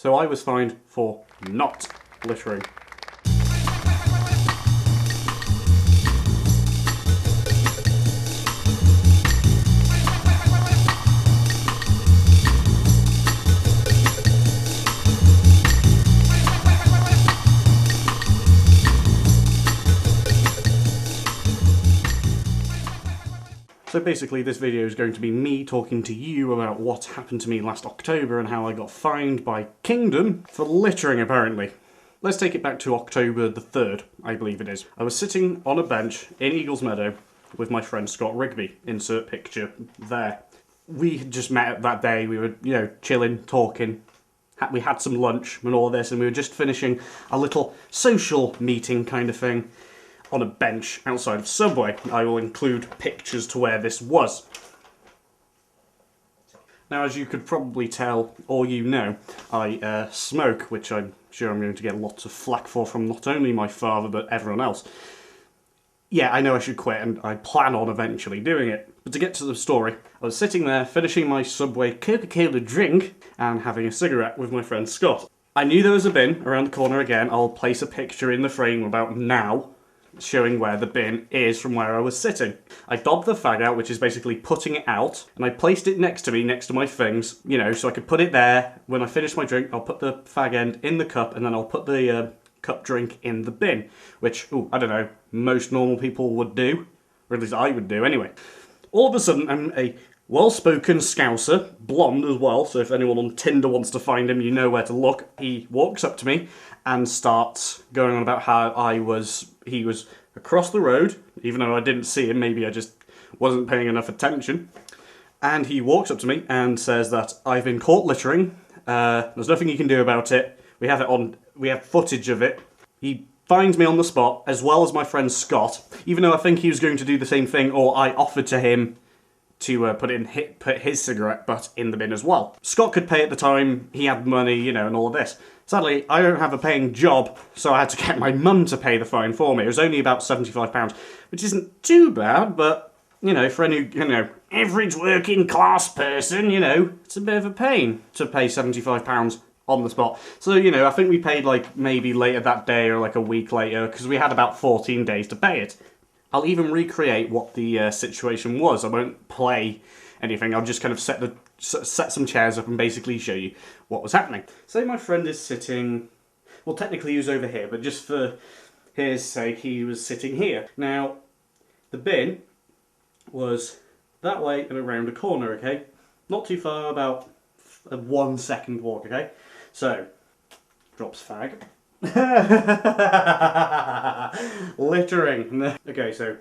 So I was fined for not littering. So basically this video is going to be me talking to you about what happened to me last October and how I got fined by Kingdom for littering apparently. Let's take it back to October the 3rd, I believe it is. I was sitting on a bench in Eagles Meadow with my friend Scott Rigby, insert picture there. We had just met that day, we were, you know, chilling, talking. We had some lunch and all of this and we were just finishing a little social meeting kind of thing on a bench outside of Subway. I will include pictures to where this was. Now, as you could probably tell, or you know, I smoke, which I'm sure I'm going to get lots of flack for from not only my father, but everyone else. Yeah, I know I should quit, and I plan on eventually doing it. But to get to the story, I was sitting there finishing my Subway Coca-Cola drink and having a cigarette with my friend Scott. I knew there was a bin around the corner again. I'll place a picture in the frame about now, showing where the bin is from where I was sitting. I dobbed the fag out, which is basically putting it out, and I placed it next to me, next to my things, you know, so I could put it there. When I finish my drink, I'll put the fag end in the cup, and then I'll put the cup drink in the bin, which, I don't know, most normal people would do, or at least I would do anyway. All of a sudden, I'm a well-spoken Scouser, blonde as well, so if anyone on Tinder wants to find him, you know where to look. He walks up to me and starts going on about how he was across the road, even though I didn't see him, maybe I just wasn't paying enough attention. And he walks up to me and says that I've been caught littering, there's nothing you can do about it, we have footage of it. He finds me on the spot, as well as my friend Scott, even though I think he was going to do the same thing, or I offered to him to put his cigarette butt in the bin as well. Scott could pay at the time, he had money, you know, and all of this. Sadly, I don't have a paying job, so I had to get my mum to pay the fine for me. It was only about £75, which isn't too bad, but, you know, for any, you know, average working class person, you know, it's a bit of a pain to pay £75 on the spot. So, you know, I think we paid, like, maybe later that day or, like, a week later, because we had about 14 days to pay it. I'll even recreate what the situation was. I won't play anything, I'll just kind of set some chairs up and basically show you what was happening. Say my friend is sitting, well technically he was over here, but just for his sake he was sitting here. Now, the bin was that way and around a corner, okay? Not too far, about a 1 second walk, okay? So, drops fag. Littering. Okay, so,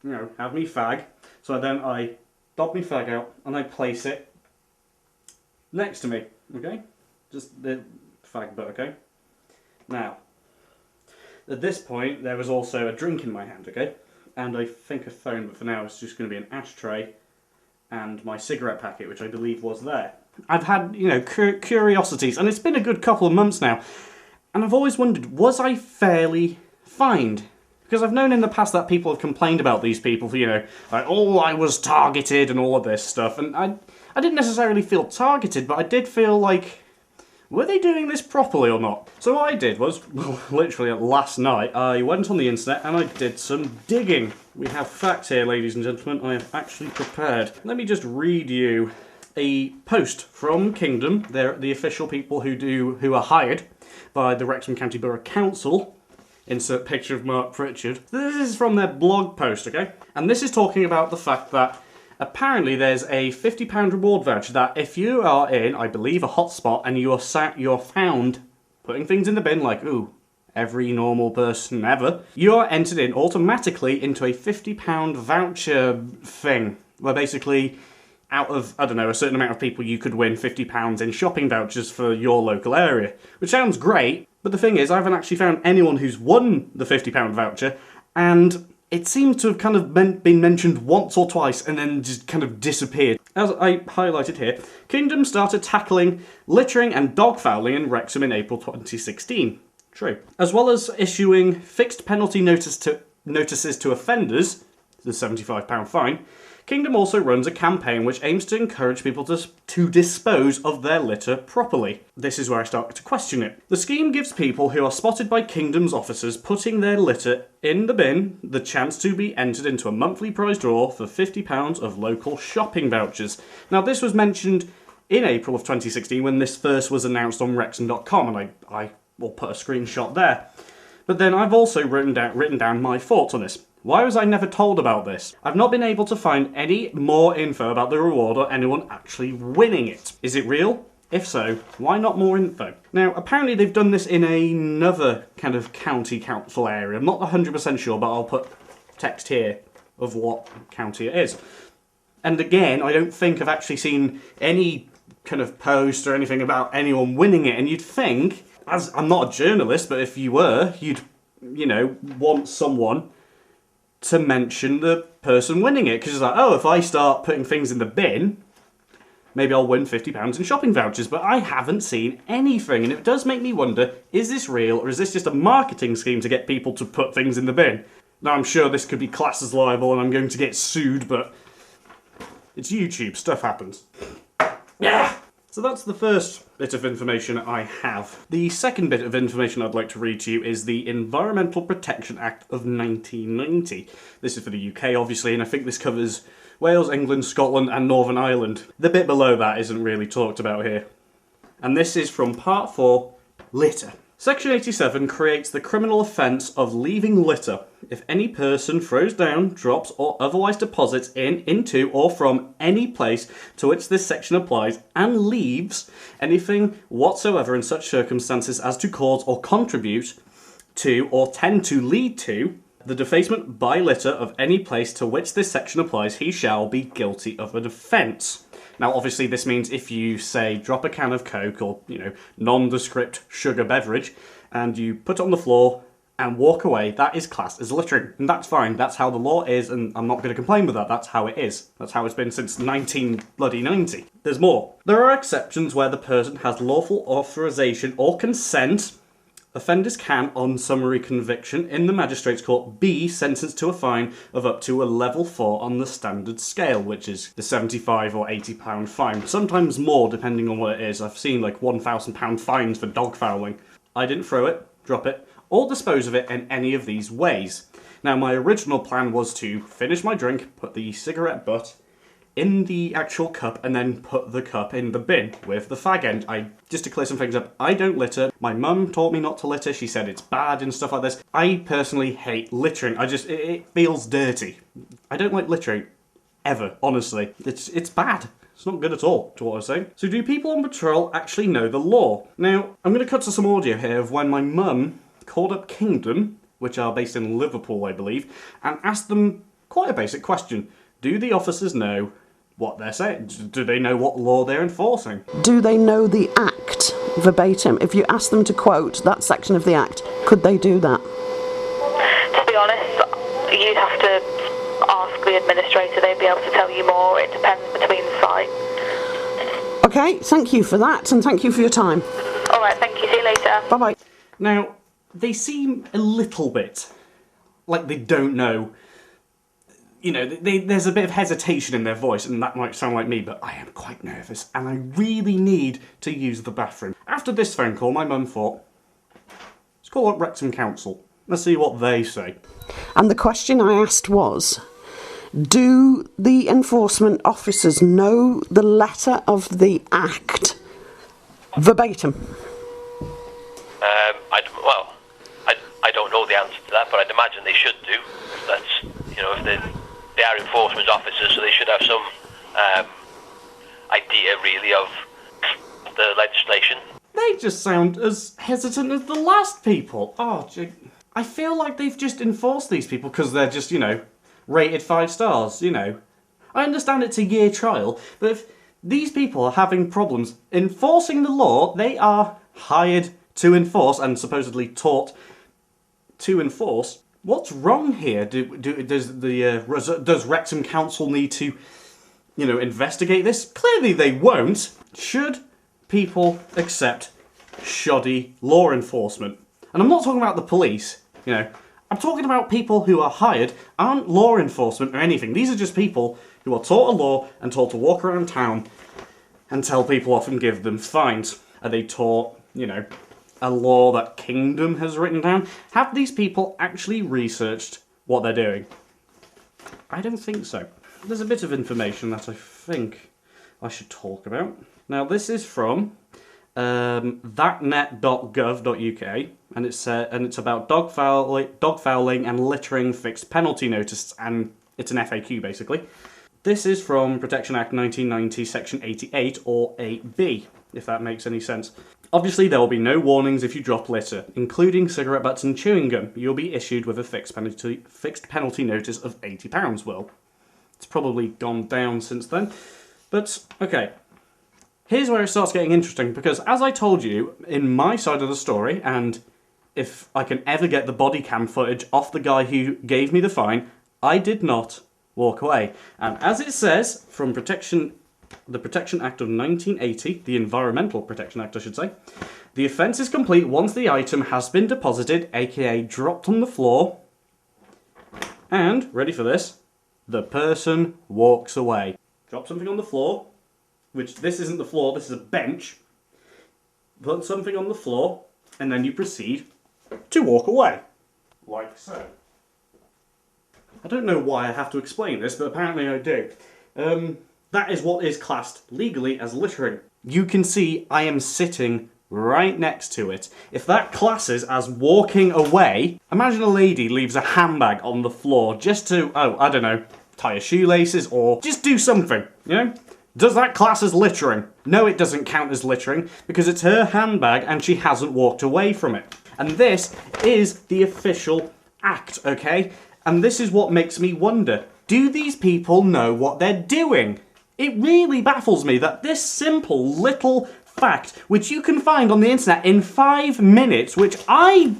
you know, have me fag. So then I dob me fag out and I place it next to me, okay? Just the fag butt, okay? Now, at this point, there was also a drink in my hand, okay? And I think a phone, but for now it's just going to be an ashtray and my cigarette packet, which I believe was there. I've had, you know, curiosities, and it's been a good couple of months now, and I've always wondered, was I fairly fined? Because I've known in the past that people have complained about these people for, you know, like, oh, I was targeted and all of this stuff. And I didn't necessarily feel targeted, but I did feel like, were they doing this properly or not? So what I did was, well, literally last night, I went on the internet and I did some digging. We have facts here, ladies and gentlemen. I have actually prepared. Let me just read you a post from Kingdom. They're the official people who are hired by the Wrexham County Borough Council. Insert picture of Mark Pritchard. This is from their blog post, okay? And this is talking about the fact that apparently there's a £50 reward voucher that if you are in, I believe, a hotspot and you're found putting things in the bin like, ooh, every normal person ever, you're entered in automatically into a £50 voucher thing. Where basically, out of, I don't know, a certain amount of people, you could win £50 in shopping vouchers for your local area. Which sounds great. But the thing is, I haven't actually found anyone who's won the £50 voucher, and it seems to have kind of been mentioned once or twice and then just kind of disappeared. As I highlighted here, Kingdom started tackling littering and dog fouling in Wrexham in April 2016. True. As well as issuing fixed penalty notices to offenders, the £75 fine, Kingdom also runs a campaign which aims to encourage people to dispose of their litter properly. This is where I start to question it. The scheme gives people who are spotted by Kingdom's officers putting their litter in the bin the chance to be entered into a monthly prize draw for £50 of local shopping vouchers. Now, this was mentioned in April of 2016 when this first was announced on Wrexham.com, and I will put a screenshot there. But then I've also written down my thoughts on this. Why was I never told about this? I've not been able to find any more info about the reward or anyone actually winning it. Is it real? If so, why not more info? Now, apparently they've done this in another kind of county council area. I'm not 100% sure, but I'll put text here of what county it is. And again, I don't think I've actually seen any kind of post or anything about anyone winning it. And you'd think, as I'm not a journalist, but if you were, you'd, want someone to mention the person winning it. Because it's like, oh, if I start putting things in the bin, maybe I'll win £50 in shopping vouchers. But I haven't seen anything. And it does make me wonder, is this real or is this just a marketing scheme to get people to put things in the bin? Now, I'm sure this could be classed as libel and I'm going to get sued, but it's YouTube. Stuff happens. Yeah. So that's the first bit of information I have. The second bit of information I'd like to read to you is the Environmental Protection Act of 1990. This is for the UK, obviously, and I think this covers Wales, England, Scotland, and Northern Ireland. The bit below that isn't really talked about here. And this is from Part 4, Litter. Section 87 creates the criminal offence of leaving litter if any person throws down, drops, or otherwise deposits into, or from any place to which this section applies and leaves anything whatsoever in such circumstances as to cause or contribute to or tend to lead to the defacement by litter of any place to which this section applies, he shall be guilty of an offence. Now, obviously, this means if you, say, drop a can of Coke or, nondescript sugar beverage, and you put it on the floor and walk away, that is classed as littering. And that's fine. That's how the law is, and I'm not going to complain with that. That's how it is. That's how it's been since 1990. There's more. There are exceptions where the person has lawful authorisation or consent. Offenders can, on summary conviction in the magistrate's court, be sentenced to a fine of up to a level 4 on the standard scale, which is the £75 or £80 fine. Sometimes more, depending on what it is. I've seen like £1,000 fines for dog fouling. I didn't throw it, drop it, or dispose of it in any of these ways. Now, my original plan was to finish my drink, put the cigarette butt in the actual cup, and then put the cup in the bin with the fag end. Just to clear some things up, I don't litter. My mum taught me not to litter. She said it's bad and stuff like this. I personally hate littering. It feels dirty. I don't like littering, ever, honestly. It's bad. It's not good at all, to what I was saying. So do people on patrol actually know the law? Now, I'm going to cut to some audio here of when my mum called up Kingdom, which are based in Liverpool, I believe, and asked them quite a basic question. Do the officers know what they're saying? Do they know what law they're enforcing? Do they know the Act verbatim? If you ask them to quote that section of the Act, could they do that? To be honest, you'd have to ask the administrator. They'd be able to tell you more. It depends between sites. Okay, thank you for that, and thank you for your time. All right, thank you. See you later. Bye-bye. Now, they seem a little bit like they don't know. There's a bit of hesitation in their voice, and that might sound like me, but I am quite nervous, and I really need to use the bathroom. After this phone call, my mum thought, let's call up Wrexham Council. Let's see what they say. And the question I asked was, do the enforcement officers know the letter of the Act verbatim? I don't know the answer to that, but I'd imagine they should do. If they are enforcement officers, so they should have some idea, really, of the legislation. They just sound as hesitant as the last people. I feel like they've just enforced these people because they're just, rated 5 stars, I understand it's a year trial, but if these people are having problems enforcing the law, they are hired to enforce and supposedly taught to enforce. What's wrong here? Does Wrexham Council need to, investigate this? Clearly they won't. Should people accept shoddy law enforcement? And I'm not talking about the police, I'm talking about people who are hired, aren't law enforcement or anything. These are just people who are taught a law and told to walk around town and tell people off and give them fines. Are they taught, you know, a law that Kingdom has written down? Have these people actually researched what they're doing? I don't think so. There's a bit of information that I think I should talk about. Now, this is from thatnet.gov.uk, and it's about dog fouling and littering fixed penalty notice, and it's an FAQ basically. This is from Protection Act 1990, Section 88, or 8B, if that makes any sense. Obviously, there will be no warnings if you drop litter, including cigarette butts and chewing gum. You'll be issued with a fixed penalty notice of £80. Well, it's probably gone down since then. But, okay. Here's where it starts getting interesting, because as I told you, in my side of the story, and if I can ever get the body cam footage off the guy who gave me the fine, I did not walk away. And as it says, from the Protection Act of 1980, the Environmental Protection Act I should say, the offence is complete once the item has been deposited, aka dropped on the floor, and, ready for this, the person walks away. Drop something on the floor, which this isn't the floor, this is a bench. Put something on the floor, and then you proceed to walk away. Like so. I don't know why I have to explain this, but apparently I do. That is what is classed legally as littering. You can see I am sitting right next to it. If that classes as walking away, imagine a lady leaves a handbag on the floor just to, I don't know, tie her shoelaces or just do something, you know? Does that class as littering? No, it doesn't count as littering because it's her handbag and she hasn't walked away from it. And this is the official act, okay? And this is what makes me wonder, do these people know what they're doing? It really baffles me that this simple little fact, which you can find on the internet in 5 minutes, which I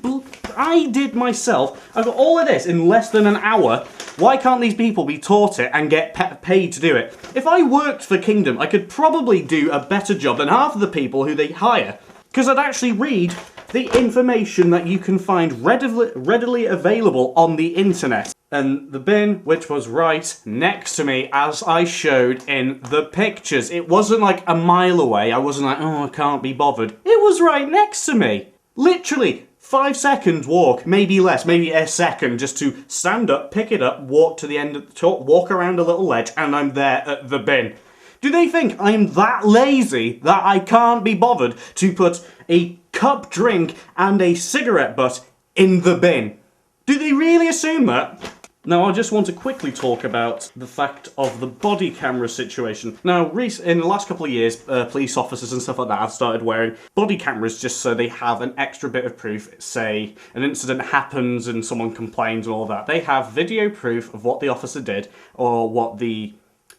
did myself, I got all of this in less than an hour. Why can't these people be taught it and get paid to do it? If I worked for Kingdom, I could probably do a better job than half of the people who they hire. Because I'd actually read the information that you can find readily available on the internet. And the bin, which was right next to me, as I showed in the pictures. It wasn't like a mile away. I wasn't like, oh, I can't be bothered. It was right next to me. Literally, 5 seconds walk, maybe less, maybe a second, just to stand up, pick it up, walk to the end of the talk, walk around a little ledge, and I'm there at the bin. Do they think I'm that lazy that I can't be bothered to put a cup drink and a cigarette butt in the bin? Do they really assume that? Now, I just want to quickly talk about the fact of the body camera situation. Now, in the last couple of years, police officers and stuff like that have started wearing body cameras just so they have an extra bit of proof. Say an incident happens and someone complains and all that. They have video proof of what the officer did or what the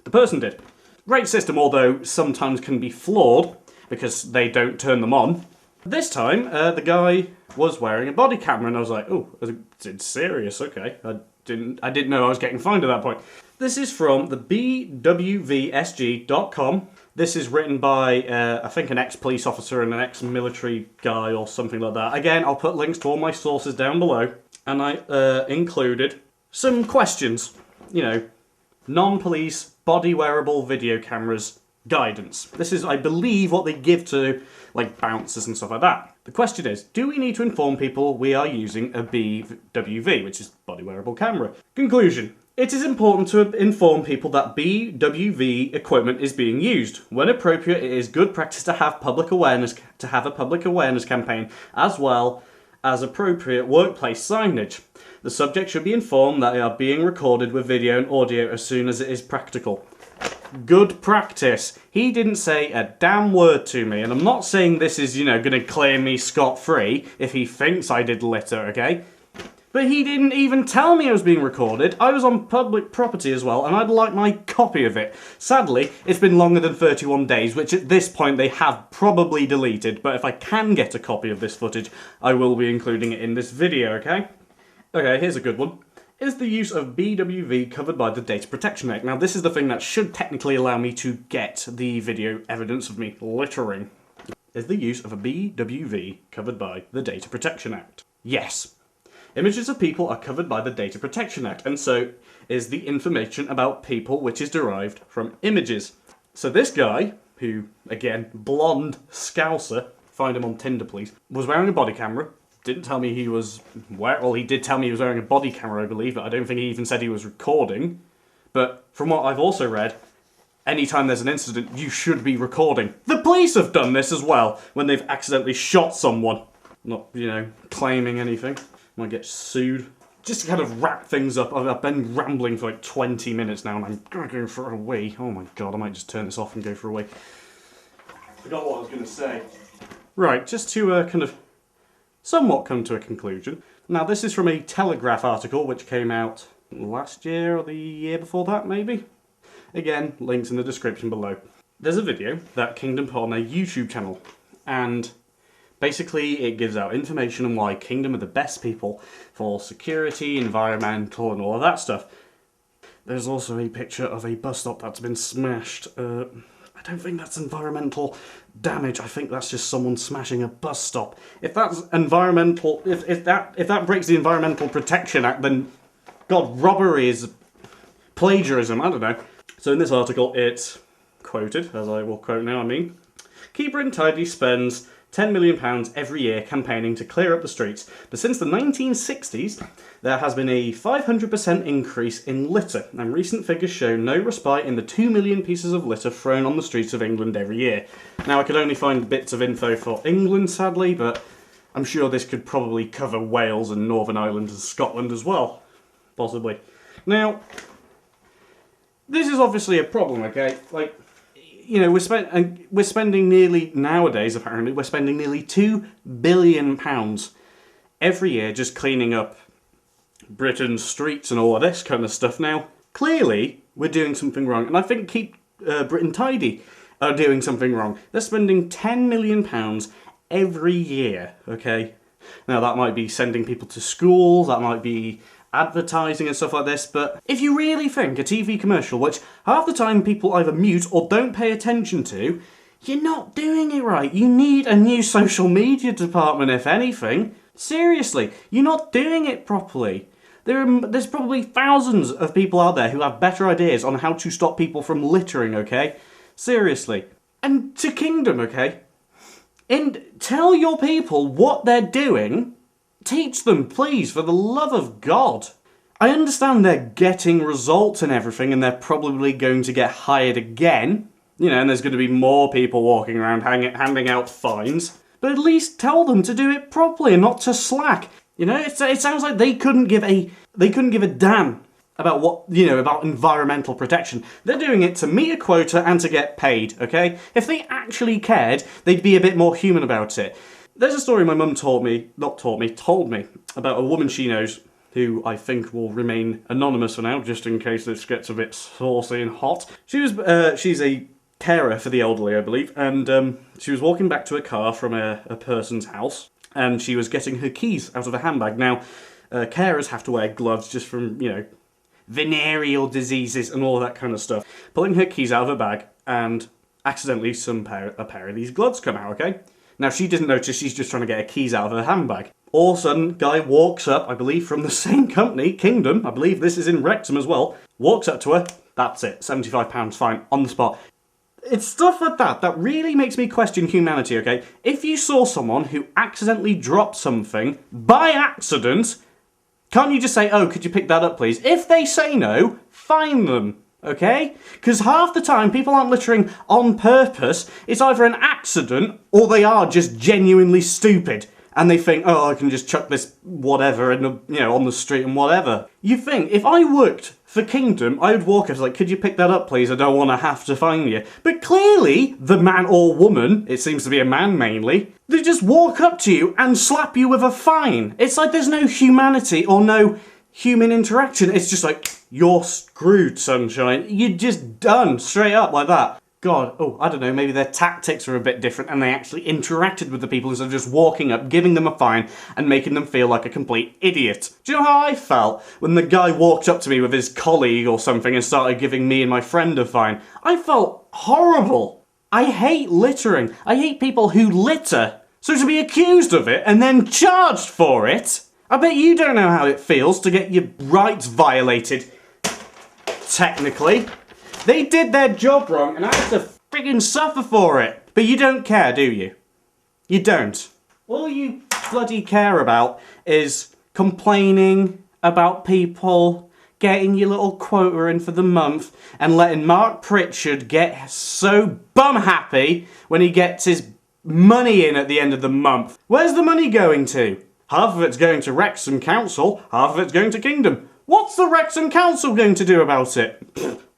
person did. Great system, although sometimes can be flawed because they don't turn them on. This time, the guy was wearing a body camera and I was like, oh, it's serious, okay. I didn't know I was getting fined at that point. This is from the bwvsg.com. This is written by, I think, an ex-police officer and an ex-military guy or something like that. Again, I'll put links to all my sources down below. And I included some questions. You know, non-police, body-wearable video cameras guidance. This is, I believe, what they give to, like, bouncers and stuff like that. The question is, do we need to inform people we are using a BWV, which is body wearable camera? Conclusion. It is important to inform people that BWV equipment is being used. When appropriate, it is good practice to have a public awareness campaign, as well as appropriate workplace signage. The subject should be informed that they are being recorded with video and audio as soon as it is practical. Good practice. He didn't say a damn word to me, and I'm not saying this is, going to clear me scot-free if he thinks I did litter, okay? But he didn't even tell me I was being recorded. I was on public property as well, and I'd like my copy of it. Sadly, it's been longer than 31 days, which at this point they have probably deleted, but if I can get a copy of this footage, I will be including it in this video, okay? Okay, here's a good one. Is the use of BWV covered by the Data Protection Act? Now, this is the thing that should technically allow me to get the video evidence of me littering. Is the use of a BWV covered by the Data Protection Act? Yes. Images of people are covered by the Data Protection Act, and so is the information about people which is derived from images. So this guy, who, again, blonde scouser, find him on Tinder please, was wearing a body camera. Didn't tell me he was, well, he did tell me he was wearing a body camera, I believe, but I don't think he even said he was recording. But from what I've also read, anytime there's an incident, you should be recording. The police have done this as well, when they've accidentally shot someone. Not, you know, claiming anything. Might get sued. Just to kind of wrap things up, I've been rambling for like 20 minutes now and I'm gonna go for a wee. Oh my god, I might just turn this off and go for a wee. Forgot what I was going to say. Right, just to kind of somewhat come to a conclusion. Now this is from a Telegraph article which came out last year or the year before that maybe? Again, links in the description below. There's a video that Kingdom put on their YouTube channel and basically it gives out information on why Kingdom are the best people for security, environmental and all of that stuff. There's also a picture of a bus stop that's been smashed. I don't think that's environmental damage. I think that's just someone smashing a bus stop. If that's environmental, if that breaks the Environmental Protection Act, then God, robbery is plagiarism. I don't know. So in this article, it's quoted, as I will quote now. I mean, Keep Britain Tidy spends £10 million every year campaigning to clear up the streets, but since the 1960s, there has been a 500% increase in litter, and recent figures show no respite in the 2 million pieces of litter thrown on the streets of England every year. Now, I could only find bits of info for England, sadly, but I'm sure this could probably cover Wales and Northern Ireland and Scotland as well. Possibly. Now, this is obviously a problem, okay? Like, you know, we're spending nearly, nowadays apparently, we're spending nearly £2 billion every year just cleaning up Britain's streets and all of this kind of stuff. Now, clearly, we're doing something wrong, and I think Keep Britain Tidy are doing something wrong. They're spending £10 million every year, okay? Now, that might be sending people to school, that might be advertising and stuff like this, but if you really think a TV commercial, which half the time people either mute or don't pay attention to, you're not doing it right. You need a new social media department, if anything. Seriously, you're not doing it properly. There's probably thousands of people out there who have better ideas on how to stop people from littering, okay? Seriously. And to Kingdom, okay? And tell your people what they're doing. Teach them, please, for the love of God. I understand they're getting results and everything, and they're probably going to get hired again. You know, and there's going to be more people walking around handing out fines. But at least tell them to do it properly and not to slack. You know, it sounds like they couldn't give a damn about what, you know, about environmental protection. They're doing it to meet a quota and to get paid, okay? If they actually cared, they'd be a bit more human about it. There's a story my mum told me about a woman she knows who I think will remain anonymous for now, just in case this gets a bit saucy and hot. She's a carer for the elderly, I believe, and she was walking back to her car from a person's house, and she was getting her keys out of a handbag. Now, carers have to wear gloves just from, you know, venereal diseases and all that kind of stuff. Pulling her keys out of her bag, and accidentally a pair of these gloves come out, okay? Now, she didn't notice, she's just trying to get her keys out of her handbag. All of a sudden, guy walks up, I believe from the same company, Kingdom, I believe this is in Wrexham as well, walks up to her, that's it, £75 fine, on the spot. It's stuff like that that really makes me question humanity, okay? If you saw someone who accidentally dropped something by accident, can't you just say, oh, could you pick that up, please? If they say no, fine them. Okay? Because half the time people aren't littering on purpose. It's either an accident or they are just genuinely stupid. And they think, oh, I can just chuck this whatever in the, you know, on the street and whatever. You think, if I worked for Kingdom, I would walk up like, could you pick that up, please? I don't want to have to fine you. But clearly, the man or woman, it seems to be a man mainly, they just walk up to you and slap you with a fine. It's like there's no humanity or no human interaction. It's just like, you're screwed, sunshine. You're just done, straight up like that. God, oh, I don't know, maybe their tactics are a bit different and they actually interacted with the people instead of just walking up, giving them a fine and making them feel like a complete idiot. Do you know how I felt when the guy walked up to me with his colleague or something and started giving me and my friend a fine? I felt horrible. I hate littering. I hate people who litter. So to be accused of it and then charged for it, I bet you don't know how it feels to get your rights violated. Technically. They did their job wrong and I had to friggin' suffer for it. But you don't care, do you? You don't. All you bloody care about is complaining about people, getting your little quota in for the month, and letting Mark Pritchard get so bum happy when he gets his money in at the end of the month. Where's the money going to? Half of it's going to Wrexham Council, half of it's going to Kingdom. What's the Wrexham Council going to do about it?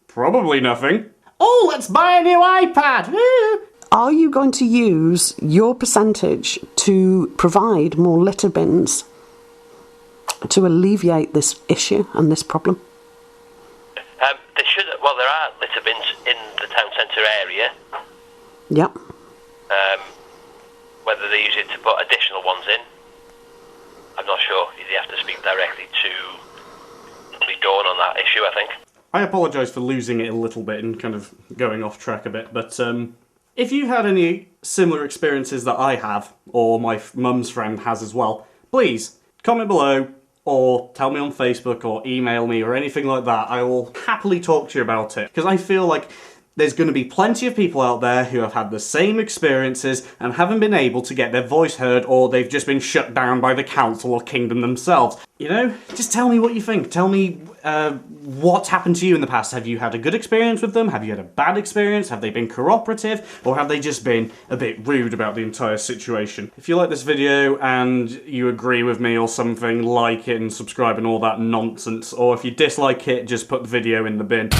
Probably nothing. Oh, let's buy a new iPad! Woo! Are you going to use your percentage to provide more litter bins to alleviate this issue and this problem? There are litter bins in the town centre area. Yep. Whether they use it to put additional ones in, I'm not sure. You have to speak directly to Dawn on that issue, I think. I apologise for losing it a little bit and kind of going off track a bit, but if you've had any similar experiences that I have, or my mum's friend has as well, please comment below, or tell me on Facebook, or email me, or anything like that. I will happily talk to you about it, because I feel like there's going to be plenty of people out there who have had the same experiences and haven't been able to get their voice heard, or they've just been shut down by the council or kingdom themselves. You know, just tell me what you think. Tell me what's happened to you in the past. Have you had a good experience with them? Have you had a bad experience? Have they been cooperative? Or have they just been a bit rude about the entire situation? If you like this video and you agree with me or something, like it and subscribe and all that nonsense. Or if you dislike it, just put the video in the bin.